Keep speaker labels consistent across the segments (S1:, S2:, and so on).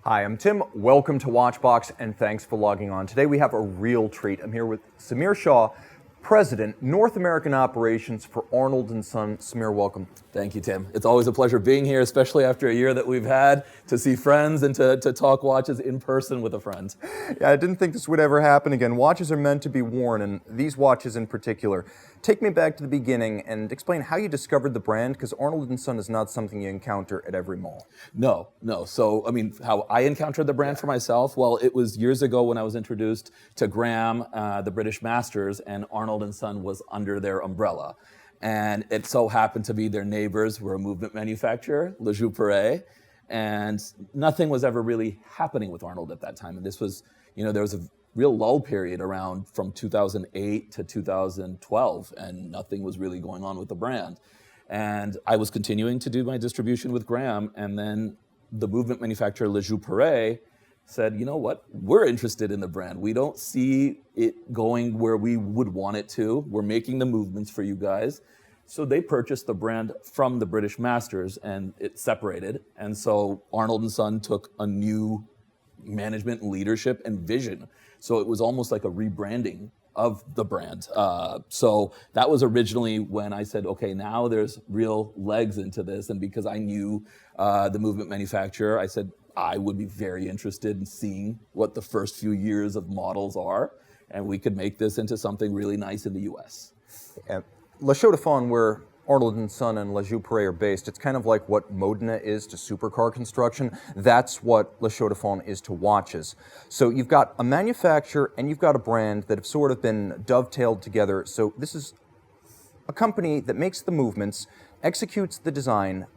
S1: Hi, I'm Tim. Welcome to WatchBox, and thanks for logging on. Today we have a real treat. I'm here with Samir Shah, President, North American Operations for Arnold Son. Samir, welcome.
S2: Thank you, Tim. It's always a pleasure being here, especially after a year that we've had to see friends and to talk watches in person with a friend.
S1: Yeah, I didn't think this would ever happen again. Watches are meant to be worn, and these watches in particular. Take me back to the beginning and explain how you discovered the brand, because Arnold Son is not something you encounter at every mall.
S2: No. So, how I encountered the brand for myself, well, it was years ago when I was introduced to Graham, the British Masters, and Arnold Son was under their umbrella. And it so happened to be their neighbors were a movement manufacturer, Joux Perret, and nothing was ever really happening with Arnold at that time. And this was, there was a real lull period around from 2008 to 2012, and nothing was really going on with the brand. And I was continuing to do my distribution with Graham, and then the movement manufacturer, Joux Perret, said, you know what, we're interested in the brand. We don't see it going where we would want it to. We're making the movements for you guys. So they purchased the brand from the British Masters, and it separated. And so Arnold Son took a new management, leadership, and vision. So it was almost like a rebranding of the brand. So that was originally when I said, okay, now there's real legs into this. And because I knew the movement manufacturer, I said, I would be very interested in seeing what the first few years of models are, and we could make this into something really nice in the US.
S1: Chaux-de-Fonds, where Arnold Son and Joux Perret are based, it's kind of like what Modena is to supercar construction. That's what Chaux-de-Fonds is to watches. So you've got a manufacturer and you've got a brand that have sort of been dovetailed together. So this is a company that makes the movements, executes the design,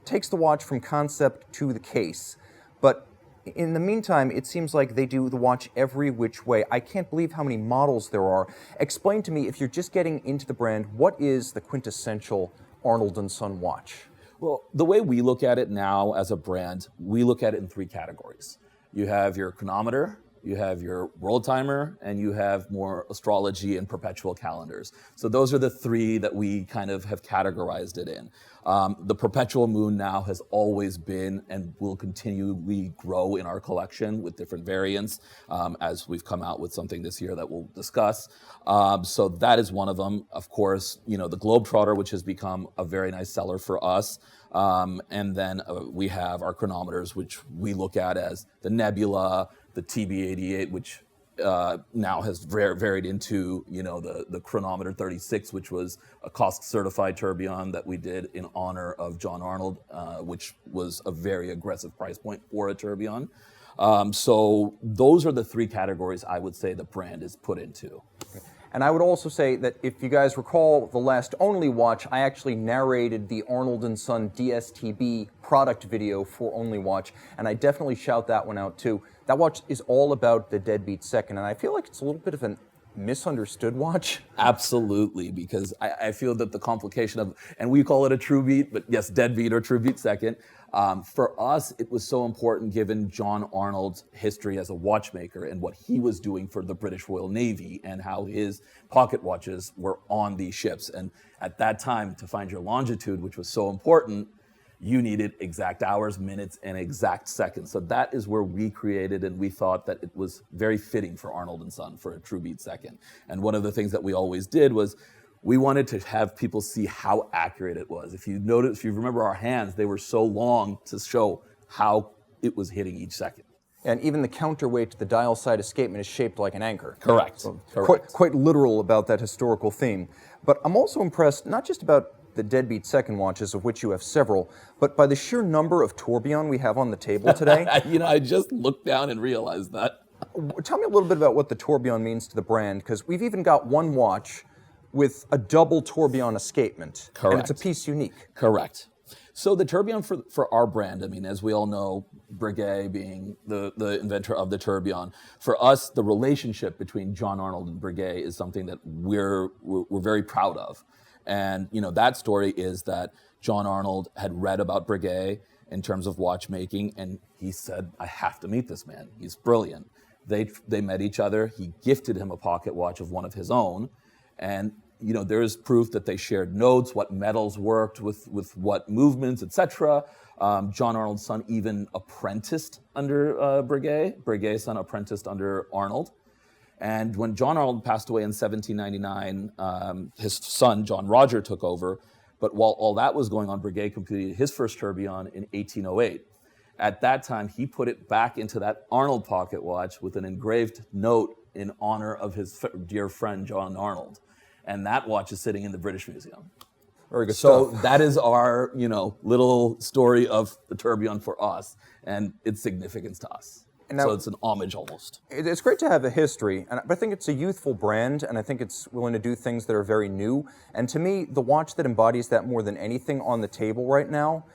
S1: takes the watch from concept to the case. But in the meantime, it seems like they do the watch every which way. I can't believe how many models there are. Explain to me, if you're just getting into the brand, what is the quintessential Arnold Son watch?
S2: Well, the way we look at it now as a brand, we look at it in three categories. You have your chronometer, you have your world timer, and you have more astrology and perpetual calendars. So those are the three that we kind of have categorized it in. The Perpetual Moon now has always been and will continually grow in our collection with different variants as we've come out with something this year that we'll discuss. So that is one of them. Of course, the Globetrotter, which has become a very nice seller for us. And then we have our chronometers, which we look at as the Nebula, the TB88, which now has varied into, the Chronometer 36, which was a cost-certified tourbillon that we did in honor of John Arnold, which was a very aggressive price point for a tourbillon. So those are the three categories I would say the brand is put into.
S1: And I would also say that if you guys recall the last Only Watch, I actually narrated the Arnold Son DSTB product video for Only Watch, and I definitely shout that one out too. That watch is all about the deadbeat second, and I feel like it's a little bit of a misunderstood watch.
S2: Absolutely, because I feel that the complication of, and we call it a true beat, but yes, deadbeat or true beat second. For us, it was so important given John Arnold's history as a watchmaker and what he was doing for the British Royal Navy and how his pocket watches were on these ships. And at that time, to find your longitude, which was so important, you needed exact hours, minutes, and exact seconds. So that is where we created, and we thought that it was very fitting for Arnold Son for a true beat second. And one of the things that we always did was we wanted to have people see how accurate it was. If you notice, if you remember our hands, they were so long to show how it was hitting each second.
S1: And even the counterweight to the dial side escapement is shaped like an anchor.
S2: Correct.
S1: So
S2: Correct.
S1: Quite literal about that historical theme. But I'm also impressed, not just about the deadbeat second watches, of which you have several, but by the sheer number of tourbillon we have on the table today.
S2: I just looked down and realized that.
S1: Tell me a little bit about what the tourbillon means to the brand, because we've even got one watch with a double tourbillon escapement.
S2: Correct.
S1: And it's a piece unique.
S2: Correct. So the tourbillon for our brand, as we all know, Breguet being the inventor of the tourbillon, for us, the relationship between John Arnold and Breguet is something that we're very proud of. And, that story is that John Arnold had read about Breguet in terms of watchmaking, and he said, I have to meet this man. He's brilliant. They met each other. He gifted him a pocket watch of one of his own, and there is proof that they shared notes, what metals worked with what movements, etc. John Arnold's son even apprenticed under Breguet. Breguet's son apprenticed under Arnold. And when John Arnold passed away in 1799, his son, John Roger, took over. But while all that was going on, Breguet completed his first tourbillon in 1808. At that time, he put it back into that Arnold pocket watch with an engraved note in honor of his dear friend, John Arnold. And that watch is sitting in the British Museum.
S1: Very good
S2: So
S1: stuff.
S2: that is our, little story of the tourbillon for us and its significance to us.
S1: Now,
S2: so it's an homage almost.
S1: It's great to have a history, but I think it's a youthful brand, and I think it's willing to do things that are very new. And to me, the watch that embodies that more than anything on the table right now,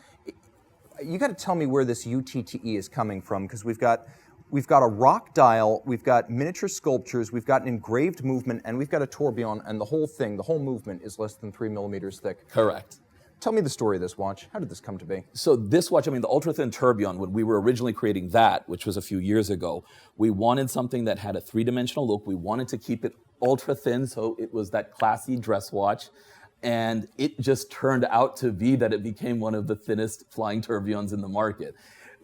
S1: you got to tell me where this UTTE is coming from, because we've got a rock dial, we've got miniature sculptures, we've got an engraved movement, and we've got a tourbillon, and the whole movement is less than 3 millimeters thick.
S2: Correct.
S1: Tell me the story of this watch. How did this come to be?
S2: So this watch, the ultra-thin tourbillon, when we were originally creating that, which was a few years ago, we wanted something that had a three-dimensional look. We wanted to keep it ultra-thin, so it was that classy dress watch. And it just turned out to be that it became one of the thinnest flying tourbillons in the market.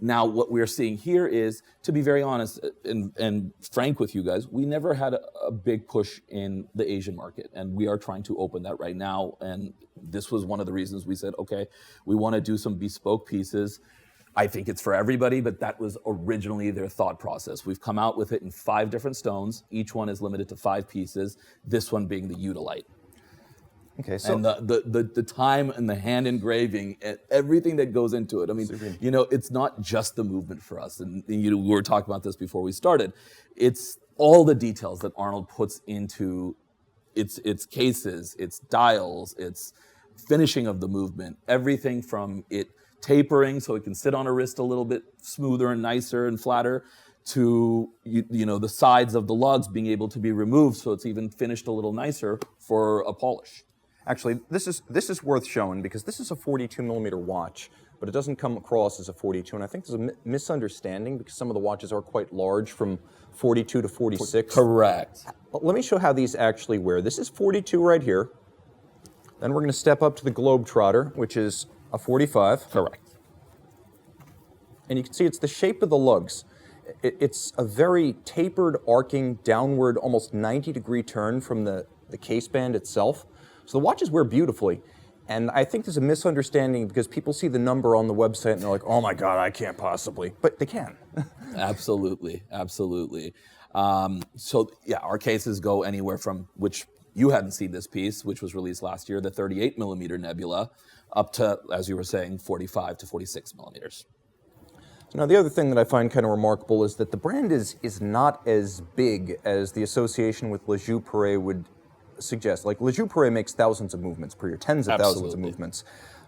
S2: Now, what we're seeing here is, to be very honest and frank with you guys, we never had a big push in the Asian market, and we are trying to open that right now. And this was one of the reasons we said, okay, we want to do some bespoke pieces. I think it's for everybody, but that was originally their thought process. We've come out with it in 5 different stones. Each one is limited to 5 pieces, this one being the Udalite.
S1: Okay, so
S2: and the time and the hand engraving and everything that goes into it. It's not just the movement for us. And we were talking about this before we started. It's all the details that Arnold puts into its cases, its dials, its finishing of the movement. Everything from it tapering so it can sit on a wrist a little bit smoother and nicer and flatter, to the sides of the lugs being able to be removed so it's even finished a little nicer for a polish.
S1: Actually, this is worth showing, because this is a 42 millimeter watch, but it doesn't come across as a 42, and I think there's a misunderstanding, because some of the watches are quite large, from 42 to 46.
S2: Correct.
S1: Let me show how these actually wear. This is 42 right here. Then we're going to step up to the Globetrotter, which is a 45.
S2: Correct.
S1: And you can see it's the shape of the lugs. It's a very tapered, arcing, downward, almost 90-degree turn from the case band itself. So the watches wear beautifully. And I think there's a misunderstanding, because people see the number on the website and they're like, oh my God, I can't possibly. But they can.
S2: Absolutely, absolutely. So yeah, our cases go anywhere from, which you hadn't seen this piece, which was released last year, the 38 millimeter Nebula, up to, as you were saying, 45 to 46 millimeters.
S1: Now, the other thing that I find kind of remarkable is that the brand is not as big as the association with Joux Perret would suggest. Like, Joux Perret makes thousands of movements per year, tens of thousands of movements.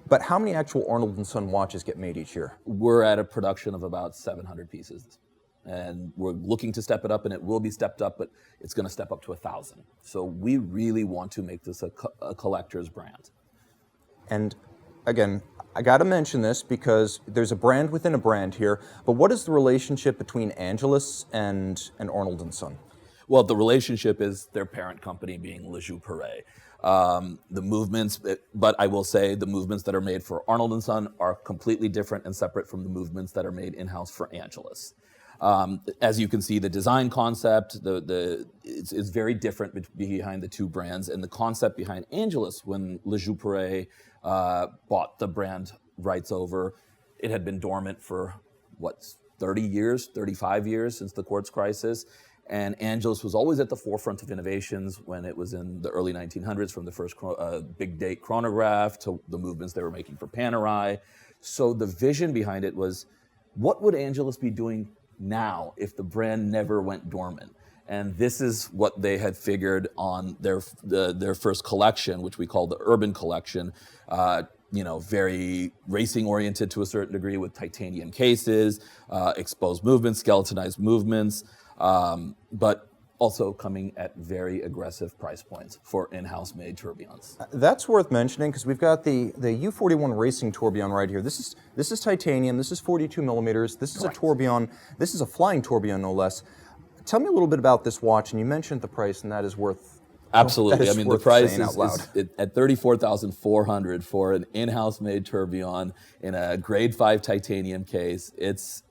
S1: But how many actual Arnold & Son watches get made each year?
S2: We're at a production of about 700 pieces. And we're looking to step it up, and it will be stepped up, but it's going to step up to 1,000. So we really want to make this a collector's brand.
S1: And again, I got to mention this because there's a brand within a brand here, but what is the relationship between Angelus and Arnold & Son?
S2: Well, the relationship is their parent company being Joux Perret. The movements, but I will say the movements that are made for Arnold & Son are completely different and separate from the movements that are made in-house for Angelus. As you can see, the design concept is very different behind the two brands, and the concept behind Angelus, when Joux Perret bought the brand rights over, it had been dormant for, 30 years, 35 years since the quartz crisis. And Angelus was always at the forefront of innovations when it was in the early 1900s, from the first big date chronograph to the movements they were making for Panerai. So the vision behind it was, what would Angelus be doing now if the brand never went dormant? And this is what they had figured on their first collection, which we call the Urban Collection. Very racing oriented to a certain degree, with titanium cases, exposed movements, skeletonized movements, but also coming at very aggressive price points for in-house made tourbillons.
S1: That's worth mentioning, because we've got the U41 Racing tourbillon right here. This is titanium. This is 42 millimeters. This is Correct. A tourbillon. This is a flying tourbillon, no less. Tell me a little bit about this watch, and you mentioned the price, and that is worth
S2: Absolutely.
S1: That
S2: I
S1: is
S2: mean, the
S1: worth
S2: price
S1: saying out loud.
S2: is at $34,400 for an in-house made tourbillon in a grade 5 titanium case. It's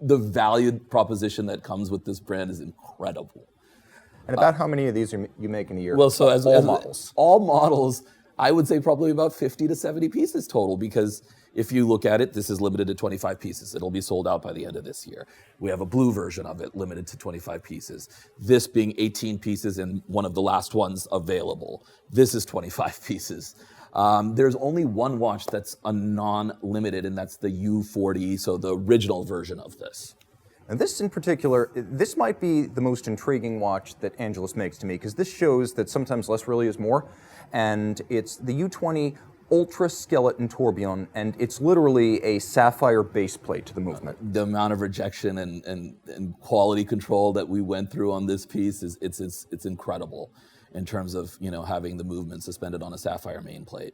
S2: the value proposition that comes with this brand is incredible.
S1: And about how many of these you make in a year?
S2: Well, so as
S1: models.
S2: all models, I would say probably about 50 to 70 pieces total, because if you look at it, this is limited to 25 pieces. It'll be sold out by the end of this year. We have a blue version of it, limited to 25 pieces. This being 18 pieces and one of the last ones available. This is 25 pieces. There's only one watch that's a non-limited, and that's the U40, so the original version of this.
S1: And this in particular, this might be the most intriguing watch that Angelus makes to me, because this shows that sometimes less really is more. And it's the U20 Ultra Skeleton Tourbillon, and it's literally a sapphire base plate to the movement.
S2: The amount of rejection and quality control that we went through on this piece is it's incredible in terms of, you know, having the movement suspended on a sapphire main plate.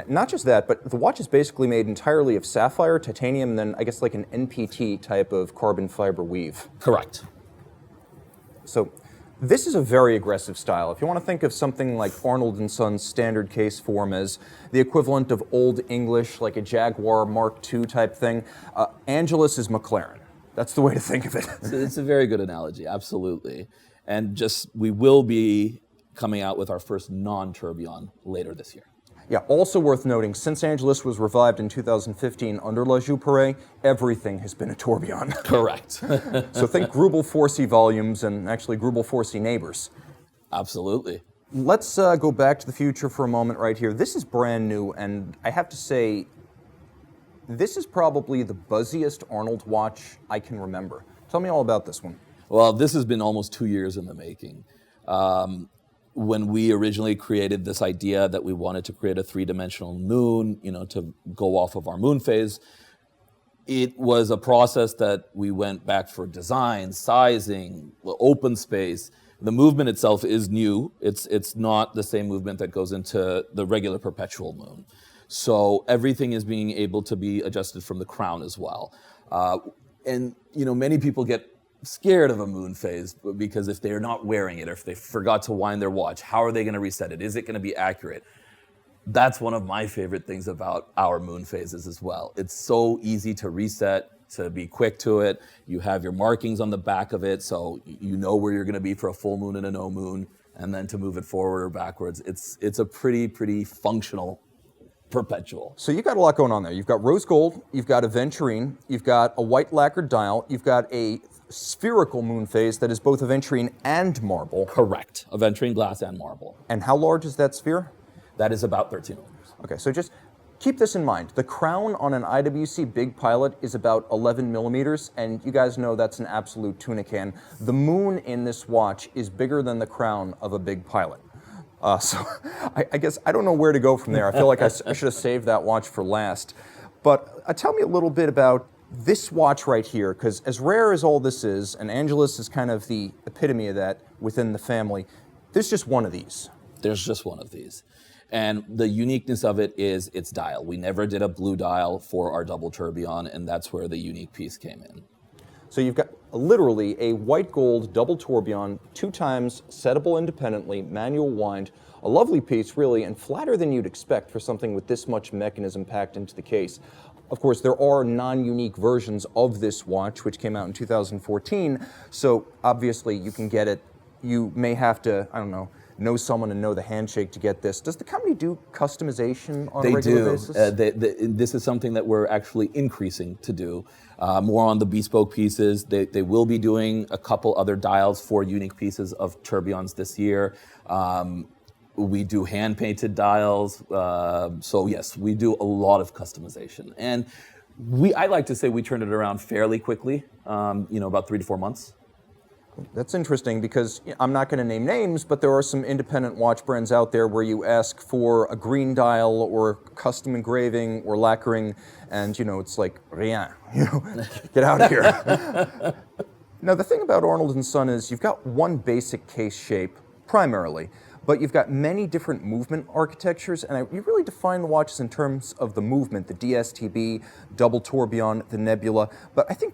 S1: Not just that, but the watch is basically made entirely of sapphire, titanium, and then I guess like an NPT type of carbon fiber weave.
S2: Correct.
S1: So this is a very aggressive style. If you want to think of something like Arnold & Son's standard case form as the equivalent of Old English, like a Jaguar Mark II type thing, Angelus is McLaren. That's the way to think of it.
S2: It's a very good analogy, absolutely. And we will be coming out with our first non-tourbillon later this year.
S1: Yeah, also worth noting, since Angelus was revived in 2015 under Joux Perret, everything has been a tourbillon.
S2: Correct.
S1: So think Grubel 4C volumes and actually Grubel 4C neighbors.
S2: Absolutely.
S1: Let's go back to the future for a moment right here. This is brand new, and I have to say, this is probably the buzziest Arnold watch I can remember. Tell me all about this one.
S2: Well, this has been almost 2 years in the making. When we originally created this idea that we wanted to create a three-dimensional moon, you know, to go off of our moon phase, it was a process that we went back for design, sizing, open space. The movement itself is new. It's not the same movement that goes into the regular perpetual moon. So everything is being able to be adjusted from the crown as well. And, you know, many people get scared of a moon phase because if they're not wearing it or if they forgot to wind their watch, how are they going to reset it? Is it going to be accurate? That's one of my favorite things about our moon phases as well. It's so easy to reset, to be quick to it. You have your markings on the back of it, so you know where you're going to be for a full moon and a no moon, and then to move it forward or backwards. It's a pretty functional perpetual.
S1: So you've got a lot going on there. You've got rose gold, you've got aventurine, you've got a white lacquered dial, you've got a spherical moon phase that is both aventurine and marble.
S2: Correct. Aventurine, glass, and marble.
S1: And how large is that sphere?
S2: That is about 13 millimeters.
S1: Okay, so just keep this in mind. The crown on an IWC Big Pilot is about 11 millimeters, and you guys know that's an absolute tuna can. The moon in this watch is bigger than the crown of a Big Pilot. So I guess I don't know where to go from there. I feel like I should have saved that watch for last. But tell me a little bit about this watch right here, because as rare as all this is, and Angelus is kind of the epitome of that within the family, there's just one of these.
S2: There's just one of these. And the uniqueness of it is its dial. We never did a blue dial for our double tourbillon, and that's where the unique piece came in.
S1: So you've got literally a white gold double tourbillon, 2 times settable independently, manual wind, a lovely piece really, and flatter than you'd expect for something with this much mechanism packed into the case. Of course, there are non-unique versions of this watch, which came out in 2014, so obviously you can get it. You may have to, I don't know someone and know the handshake to get this. Does the company do customization on a regular basis?
S2: This is something that we're actually increasing to do. More on the bespoke pieces. They will be doing a couple other dials for unique pieces of tourbillons this year. We do hand-painted dials. So yes, we do a lot of customization. And I like to say we turned it around fairly quickly, about 3 to 4 months.
S1: That's interesting because I'm not going to name names, but there are some independent watch brands out there where you ask for a green dial or custom engraving or lacquering, and it's like, rien, get out of here. Now the thing about Arnold & Son is you've got one basic case shape, primarily, but you've got many different movement architectures, and you really define the watches in terms of the movement, the DSTB, double tourbillon, the nebula, but I think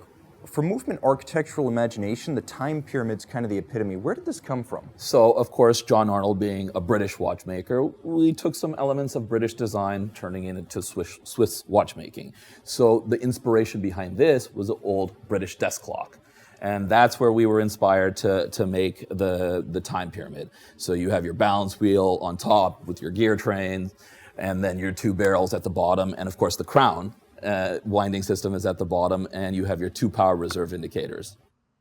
S1: for movement architectural imagination, the time pyramid's kind of the epitome. Where did this come from?
S2: So, of course, John Arnold being a British watchmaker, we took some elements of British design, turning it into Swiss watchmaking. So the inspiration behind this was an old British desk clock. And that's where we were inspired to make the time pyramid. So you have your balance wheel on top with your gear train, and then your two barrels at the bottom, and of course the crown winding system is at the bottom, and you have your two power reserve indicators.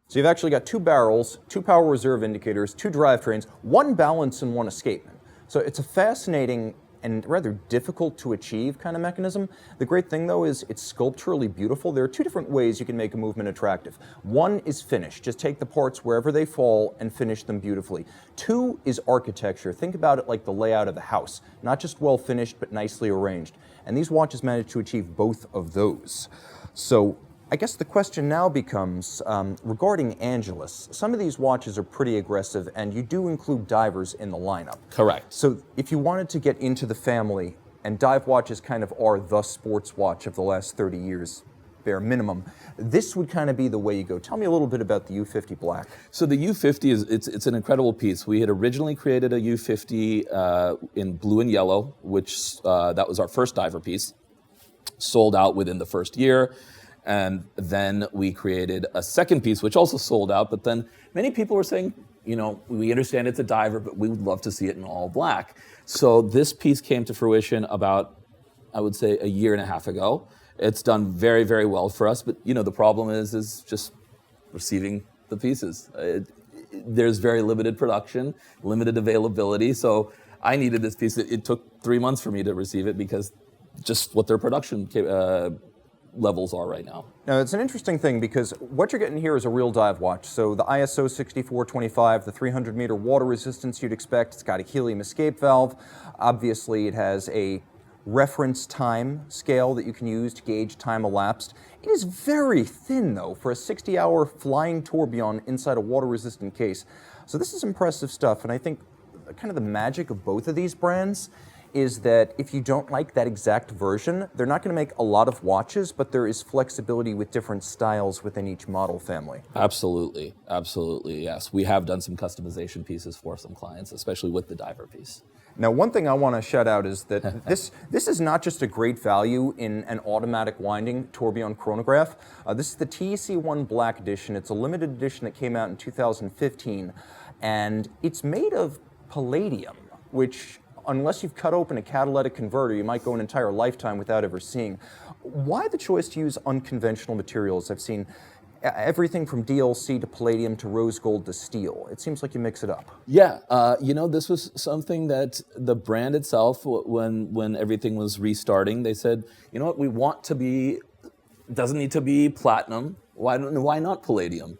S1: So you've actually got two barrels, two power reserve indicators, two drivetrains, one balance and one escapement. So it's a fascinating and rather difficult to achieve kind of mechanism. The great thing though is it's sculpturally beautiful. There are two different ways you can make a movement attractive. One is finish. Just take the parts wherever they fall and finish them beautifully. Two is architecture. Think about it like the layout of the house. Not just well finished, but nicely arranged. And these watches manage to achieve both of those. So I guess the question now becomes, regarding Angelus, some of these watches are pretty aggressive, and you do include divers in the lineup.
S2: Correct.
S1: So if you wanted to get into the family, and dive watches kind of are the sports watch of the last 30 years, bare minimum, this would kind of be the way you go. Tell me a little bit about the U50 Black.
S2: So the U50 it's an incredible piece. We had originally created a U50 in blue and yellow, which that was our first diver piece, sold out within the first year. And then we created a second piece, which also sold out. But then many people were saying, you know, we understand it's a diver, but we would love to see it in all black. So this piece came to fruition about, I would say, a year and a half ago. It's done very, very well for us. But, you know, the problem is just receiving the pieces. There's very limited production, limited availability. So I needed this piece. It took 3 months for me to receive it because just what their production levels are right now.
S1: Now, it's an interesting thing because what you're getting here is a real dive watch. So the ISO 6425, the 300-meter water resistance you'd expect. It's got a helium escape valve. Obviously, it has a reference time scale that you can use to gauge time elapsed. It is very thin, though, for a 60-hour flying tourbillon inside a water-resistant case. So this is impressive stuff, and I think kind of the magic of both of these brands is that if you don't like that exact version, they're not going to make a lot of watches, but there is flexibility with different styles within each model family.
S2: Absolutely, absolutely, yes. We have done some customization pieces for some clients, especially with the diver piece.
S1: Now, one thing I want to shout out is that this is not just a great value in an automatic winding tourbillon chronograph. This is the TEC1 Black Edition. It's a limited edition that came out in 2015, and it's made of palladium, which, unless you've cut open a catalytic converter, you might go an entire lifetime without ever seeing. Why the choice to use unconventional materials? I've seen everything from DLC to palladium to rose gold to steel. It seems like you mix it up.
S2: Yeah, you know, this was something that the brand itself, when everything was restarting, they said, you know what, we want to be, doesn't need to be platinum. Why not palladium?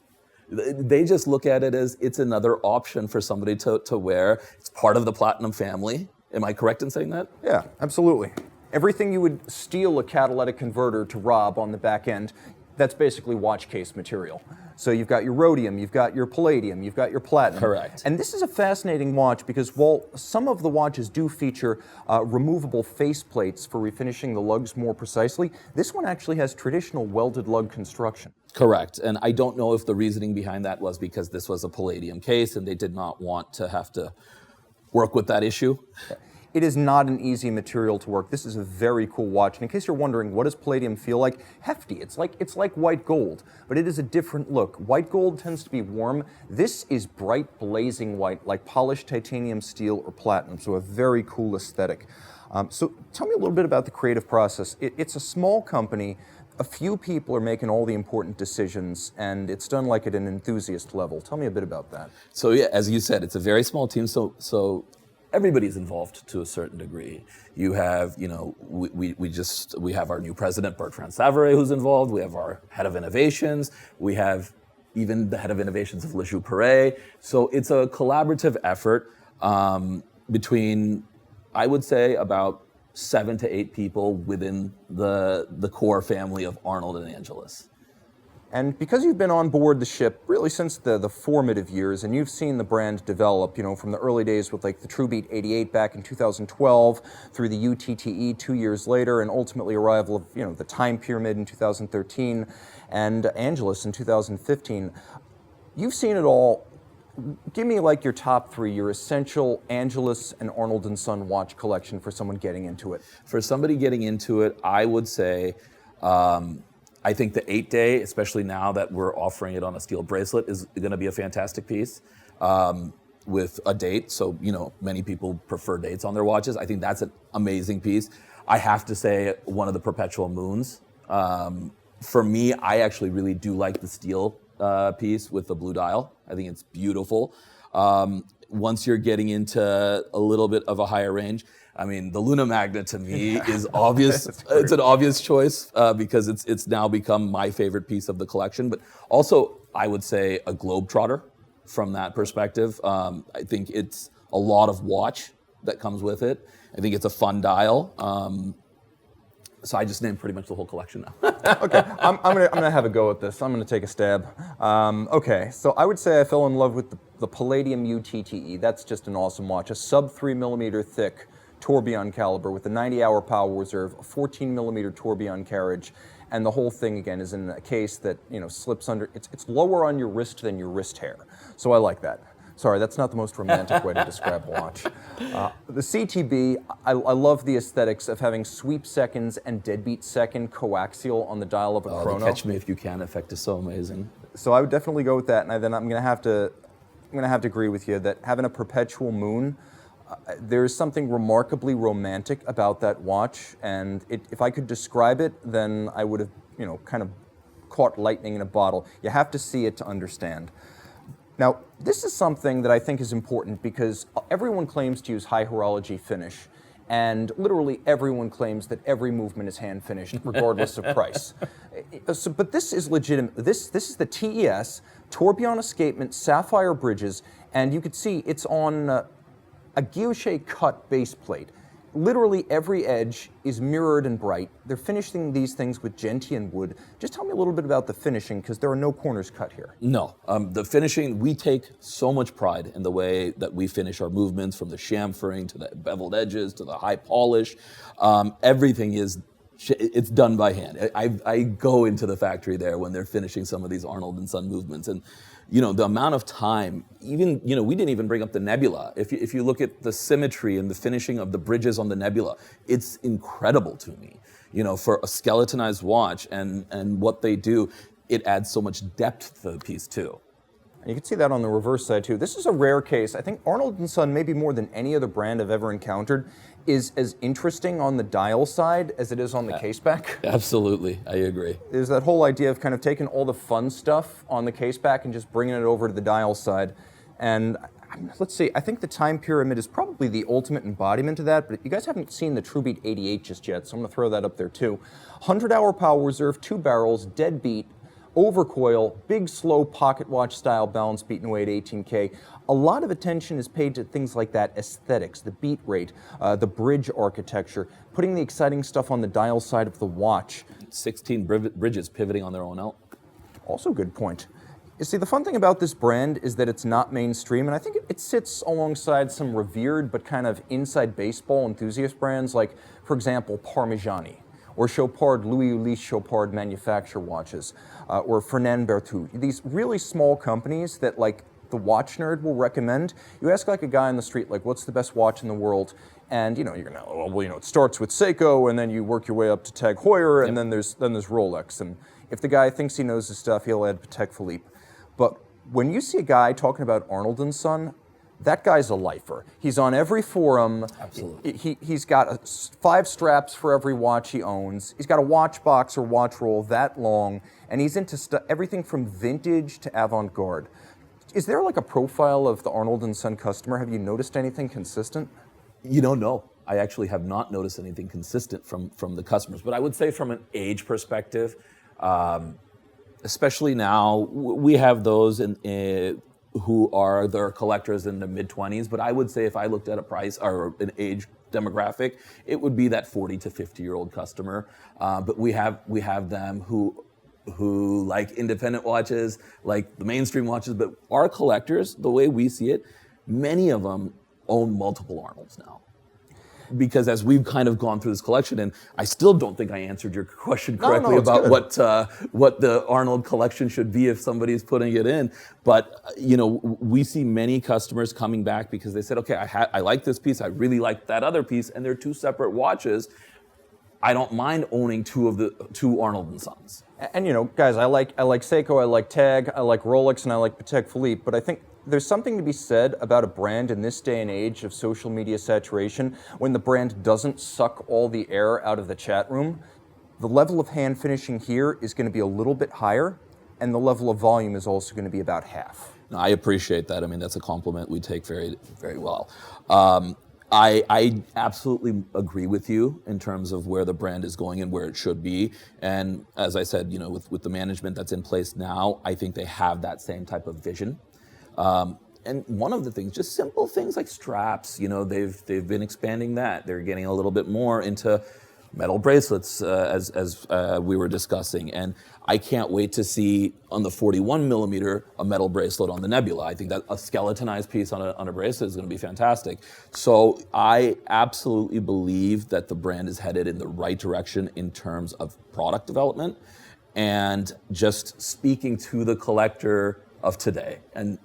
S2: They just look at it as it's another option for somebody to wear. It's part of the platinum family. Am I correct in saying that?
S1: Yeah, absolutely. Everything you would steal a catalytic converter to rob on the back end, that's basically watch case material. So you've got your rhodium, you've got your palladium, you've got your platinum.
S2: Correct.
S1: And this is a fascinating watch because while some of the watches do feature removable face plates for refinishing the lugs more precisely, this one actually has traditional welded lug construction.
S2: Correct. And I don't know if the reasoning behind that was because this was a palladium case and they did not want to have to work with that issue.
S1: It is not an easy material to work. This is a very cool watch. And in case you're wondering, what does palladium feel like? Hefty. It's like white gold, but it is a different look. White gold tends to be warm. This is bright, blazing white, like polished titanium, steel, or platinum. So a very cool aesthetic. So tell me a little bit about the creative process. It's a small company. A few people are making all the important decisions, and it's done like at an enthusiast level. Tell me a bit about that.
S2: So yeah, as you said, it's a very small team. So everybody's involved to a certain degree. You have, you know, we have our new president, Bertrand Savary, who's involved. We have our head of innovations. We have even the head of innovations of Joux Perret. So it's a collaborative effort between, I would say, about 7 to 8 people within the core family of Arnold and Angelus.
S1: And because you've been on board the ship really since the formative years, and you've seen the brand develop, from the early days with like the TrueBeat 88 back in 2012 through the UTTE 2 years later, and ultimately arrival of the Time Pyramid in 2013 and Angelus in 2015. You've seen it all. Give me like your top three, your essential Angelus and Arnold & Son watch collection for someone getting into it.
S2: For somebody getting into it, I would say, I think the 8-day, especially now that we're offering it on a steel bracelet, is going to be a fantastic piece with a date. So, many people prefer dates on their watches. I think that's an amazing piece. I have to say one of the Perpetual Moons. For me, I actually really do like the steel piece with the blue dial. I think it's beautiful. Once you're getting into a little bit of a higher range, I mean, the Luna Magna to me is obvious. It's an obvious choice because it's now become my favorite piece of the collection. But also, I would say a Globetrotter from that perspective. I think it's a lot of watch that comes with it. I think it's a fun dial. So I just named pretty much the whole collection now.
S1: Okay, I'm gonna have a go at this. I'm gonna take a stab. Okay, so I would say I fell in love with the Palladium UTTE. That's just an awesome watch. A sub 3mm thick tourbillon caliber with a 90-hour power reserve, a 14mm tourbillon carriage, and the whole thing again is in a case that slips under. It's lower on your wrist than your wrist hair. So I like that. Sorry, that's not the most romantic way to describe a watch. The CTB, I love the aesthetics of having sweep seconds and deadbeat second coaxial on the dial of a chrono.
S2: The catch me if you can effect is so amazing.
S1: So I would definitely go with that, and then I'm gonna have to agree with you that having a Perpetual Moon, there's something remarkably romantic about that watch, and if I could describe it, then I would have kind of caught lightning in a bottle. You have to see it to understand. Now, this is something that I think is important because everyone claims to use high horology finish, and literally everyone claims that every movement is hand finished, regardless of price. But this is legitimate. This is the TES, Tourbillon Escapement Sapphire Bridges, and you can see it's on a guilloche cut base plate. Literally every edge is mirrored and bright. They're finishing these things with gentian wood. Just tell me a little bit about the finishing, because there are no corners cut here.
S2: No, the finishing, we take so much pride in the way that we finish our movements, from the chamfering to the beveled edges to the high polish. Everything it's done by hand. I go into the factory there when they're finishing some of these Arnold & Son movements, and the amount of time, even, we didn't even bring up the nebula. If you look at the symmetry and the finishing of the bridges on the nebula, it's incredible to me. For a skeletonized watch and what they do, it adds so much depth to the piece too.
S1: And you can see that on the reverse side too. This is a rare case. I think Arnold & Son, maybe more than any other brand I've ever encountered, is as interesting on the dial side as it is on the caseback.
S2: Absolutely, I agree.
S1: There's that whole idea of kind of taking all the fun stuff on the caseback and just bringing it over to the dial side. And let's see, I think the Time Pyramid is probably the ultimate embodiment of that, but you guys haven't seen the TrueBeat 88 just yet, so I'm gonna throw that up there too. 100-hour power reserve, 2 barrels, deadbeat, overcoil, big slow pocket watch style balance beat and weight 18K. A lot of attention is paid to things like that, aesthetics, the beat rate, the bridge architecture, putting the exciting stuff on the dial side of the watch.
S2: 16 bridges pivoting on their own out.
S1: Also a good point. You see, the fun thing about this brand is that it's not mainstream, and I think it sits alongside some revered but kind of inside baseball enthusiast brands like, for example, Parmigiani, or Chopard, Louis Ulysse Chopard manufacture watches, or Fernand Berthoud. These really small companies that, like, the watch nerd will recommend. You ask like a guy on the street, like, what's the best watch in the world? And you're gonna, well, it starts with Seiko, and then you work your way up to Tag Heuer, and then there's Rolex. And if the guy thinks he knows his stuff, he'll add Patek Philippe. But when you see a guy talking about Arnold & Son, that guy's a lifer. He's on every forum.
S2: Absolutely.
S1: He's got 5 straps for every watch he owns. He's got a watch box or watch roll that long, and he's into everything from vintage to avant-garde. Is there like a profile of the Arnold & Son customer? Have you noticed anything consistent?
S2: No. I actually have not noticed anything consistent from the customers. But I would say from an age perspective, especially now, we have those who are their collectors in the mid-20s. But I would say if I looked at a price or an age demographic, it would be that 40 to 50-year-old customer. But we have them who who like independent watches, like the mainstream watches, but our collectors, the way we see it, many of them own multiple Arnolds now. Because as we've kind of gone through this collection, and I still don't think I answered your question correctly about what the Arnold collection should be if somebody's putting it in. But we see many customers coming back because they said, okay, I like this piece, I really like that other piece, and they're two separate watches. I don't mind owning two Arnold and Sons.
S1: And guys, I like Seiko, I like Tag, I like Rolex, and I like Patek Philippe. But I think there's something to be said about a brand in this day and age of social media saturation when the brand doesn't suck all the air out of the chat room. The level of hand finishing here is going to be a little bit higher, and the level of volume is also going to be about half.
S2: No, I appreciate that. I mean, that's a compliment we take very, very well. I absolutely agree with you in terms of where the brand is going and where it should be. And as I said, with the management that's in place now, I think they have that same type of vision. And one of the things, just simple things like straps, they've been expanding that. They're getting a little bit more into metal bracelets, as we were discussing. And I can't wait to see on the 41 millimeter a metal bracelet on the Nebula. I think that a skeletonized piece on a bracelet is going to be fantastic. So I absolutely believe that the brand is headed in the right direction in terms of product development and just speaking to the collector of today. And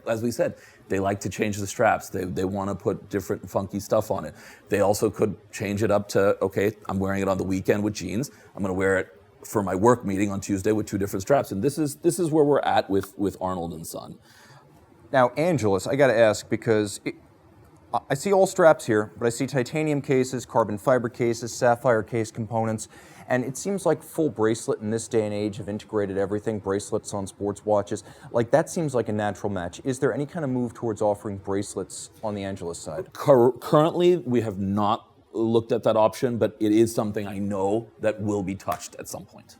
S2: as we said, they like to change the straps. They want to put different funky stuff on it. They also could change it up to, okay, I'm wearing it on the weekend with jeans. I'm going to wear it for my work meeting on Tuesday with two different straps. And this is where we're at with Arnold and Son.
S1: Now, Angelus, I got to ask, because I see all straps here, but I see titanium cases, carbon fiber cases, sapphire case components, and it seems like full bracelet in this day and age of integrated everything, bracelets on sports watches, like that seems like a natural match. Is there any kind of move towards offering bracelets on the Angelus side?
S2: Currently, we have not looked at that option, but it is something I know that will be touched at some point.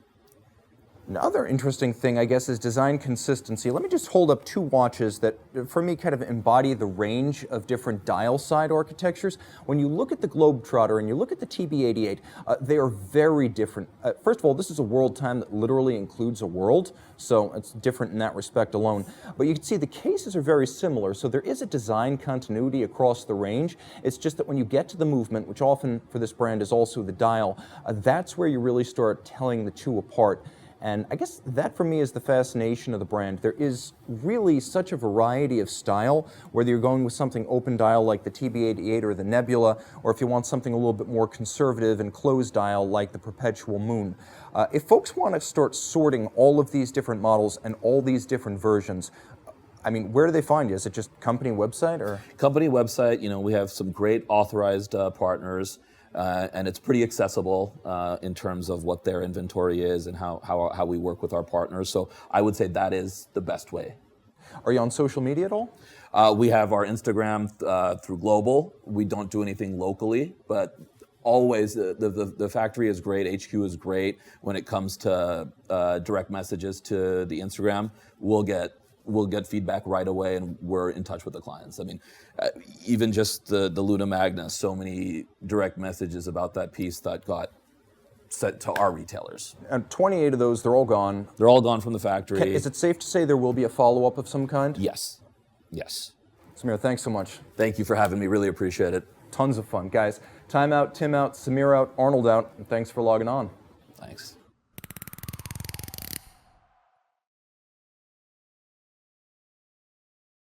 S1: Another interesting thing, I guess, is design consistency. Let me just hold up two watches that, for me, kind of embody the range of different dial side architectures. When you look at the Globetrotter and you look at the TB88, they are very different. First of all, this is a world time that literally includes a world, so it's different in that respect alone. But you can see the cases are very similar, so there is a design continuity across the range. It's just that when you get to the movement, which often for this brand is also the dial, that's where you really start telling the two apart. And I guess that for me is the fascination of the brand. There is really such a variety of style, whether you're going with something open dial like the TB88 or the Nebula, or if you want something a little bit more conservative and closed dial like the Perpetual Moon. If folks want to start sorting all of these different models and all these different versions, I mean, where do they find you? Is it just company website or?
S2: Company website, we have some great authorized partners. And it's pretty accessible in terms of what their inventory is and how we work with our partners. So I would say that is the best way.
S1: Are you on social media at all?
S2: We have our Instagram through Global. We don't do anything locally, but always the factory is great. HQ is great. When it comes to direct messages to the Instagram, we'll get feedback right away, and we're in touch with the clients. I mean, even just the Luna Magna, so many direct messages about that piece that got sent to our retailers.
S1: And 28 of those, they're all gone.
S2: They're all gone from the factory.
S1: Is it safe to say there will be a follow-up of some kind?
S2: Yes. Yes.
S1: Samir, thanks so much.
S2: Thank you for having me. Really appreciate it.
S1: Tons of fun. Guys, Time out, Tim out, Samir out, Arnold out, and thanks for logging on.
S2: Thanks.